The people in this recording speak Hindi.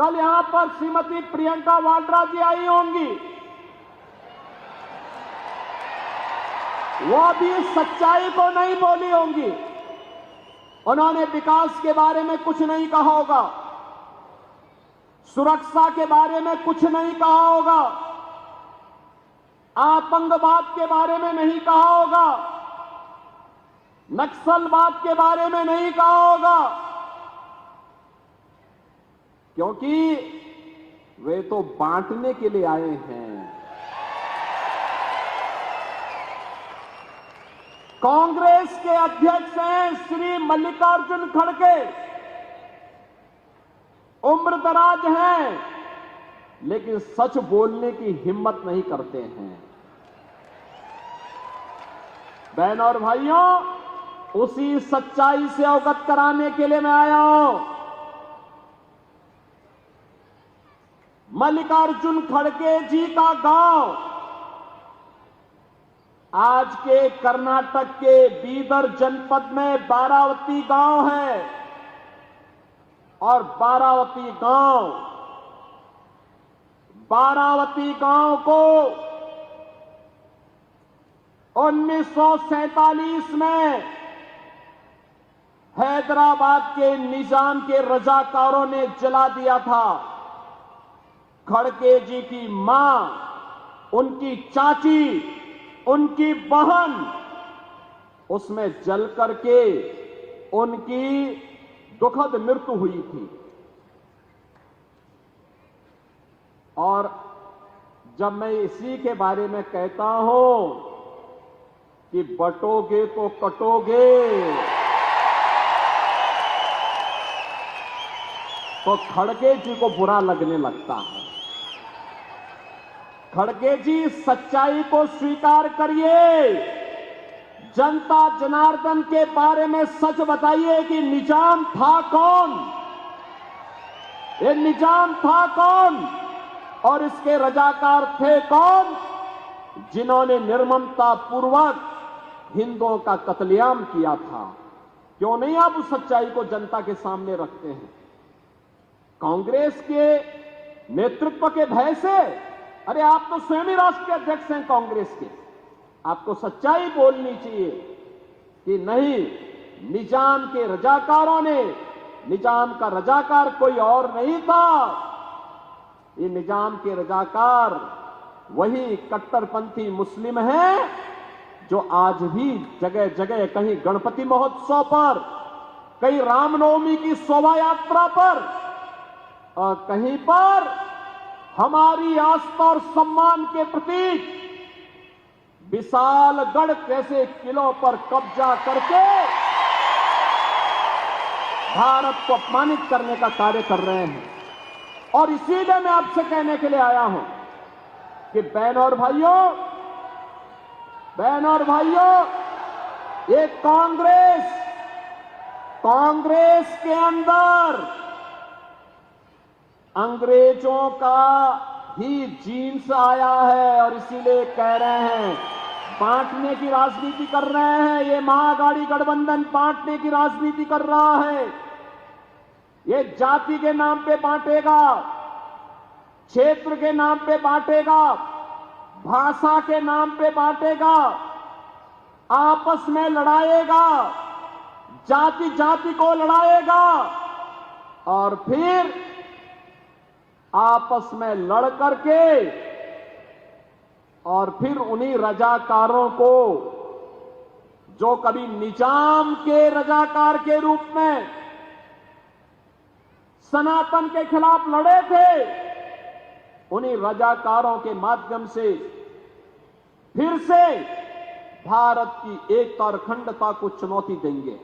कल यहां पर श्रीमती प्रियंका वाड्रा जी आई होंगी, वो भी सच्चाई को नहीं बोली होंगी। उन्होंने विकास के बारे में कुछ नहीं कहा होगा, सुरक्षा के बारे में कुछ नहीं कहा होगा, आतंकवाद के बारे में नहीं कहा होगा, नक्सलवाद के बारे में नहीं कहा होगा, क्योंकि वे तो बांटने के लिए आए हैं। कांग्रेस के अध्यक्ष हैं श्री मल्लिकार्जुन खड़गे, उम्रदराज हैं, लेकिन सच बोलने की हिम्मत नहीं करते हैं। बहनों और भाइयों, उसी सच्चाई से अवगत कराने के लिए मैं आया हूं। मल्लिकार्जुन खड़गे जी का गांव आज के कर्नाटक के बीदर जनपद में बारावती गांव है, और बारावती गांव को 1947 में हैदराबाद के निजाम के रजाकारों ने जला दिया था। खड़गे जी की मां, उनकी चाची, उनकी बहन उसमें जल करके उनकी दुखद मृत्यु हुई थी। और जब मैं इसी के बारे में कहता हूं कि बटोगे तो कटोगे, तो खड़गे जी को बुरा लगने लगता है। खड़गे जी, सच्चाई को स्वीकार करिए, जनता जनार्दन के बारे में सच बताइए कि निजाम था कौन, ये निजाम था कौन और इसके रजाकार थे कौन, जिन्होंने निर्ममता पूर्वक हिंदुओं का कत्लेआम किया था। क्यों नहीं आप उस सच्चाई को जनता के सामने रखते हैं? कांग्रेस के नेतृत्व के भय से, अरे आप तो स्वयं ही राष्ट्रीय अध्यक्ष हैं कांग्रेस के, आपको सच्चाई बोलनी चाहिए कि नहीं, निजाम के रजाकारों ने, निजाम का रजाकार कोई और नहीं था, ये निजाम के रजाकार वही कट्टरपंथी मुस्लिम हैं जो आज भी जगह जगह, कहीं गणपति महोत्सव पर, कहीं रामनवमी की शोभा यात्रा पर और कहीं पर हमारी आस्था और सम्मान के प्रतीक विशालगढ़ जैसे किलों पर कब्जा करके भारत को अपमानित करने का कार्य कर रहे हैं। और इसीलिए मैं आपसे कहने के लिए आया हूं कि बहनों और भाइयों, ये कांग्रेस के अंदर अंग्रेजों का ही जीन्स आया है, और इसीलिए कह रहे हैं, बांटने की राजनीति कर रहे हैं। ये महाअघाड़ी गठबंधन बांटने की राजनीति कर रहा है। ये जाति के नाम पे बांटेगा, क्षेत्र के नाम पे बांटेगा, भाषा के नाम पे बांटेगा, आपस में लड़ाएगा, जाति जाति को लड़ाएगा, और फिर आपस में लड़ करके और फिर उन्हीं रजाकारों को, जो कभी निजाम के रजाकार के रूप में सनातन के खिलाफ लड़े थे, उन्हीं रजाकारों के माध्यम से फिर से भारत की एकता और अखंडता को चुनौती देंगे।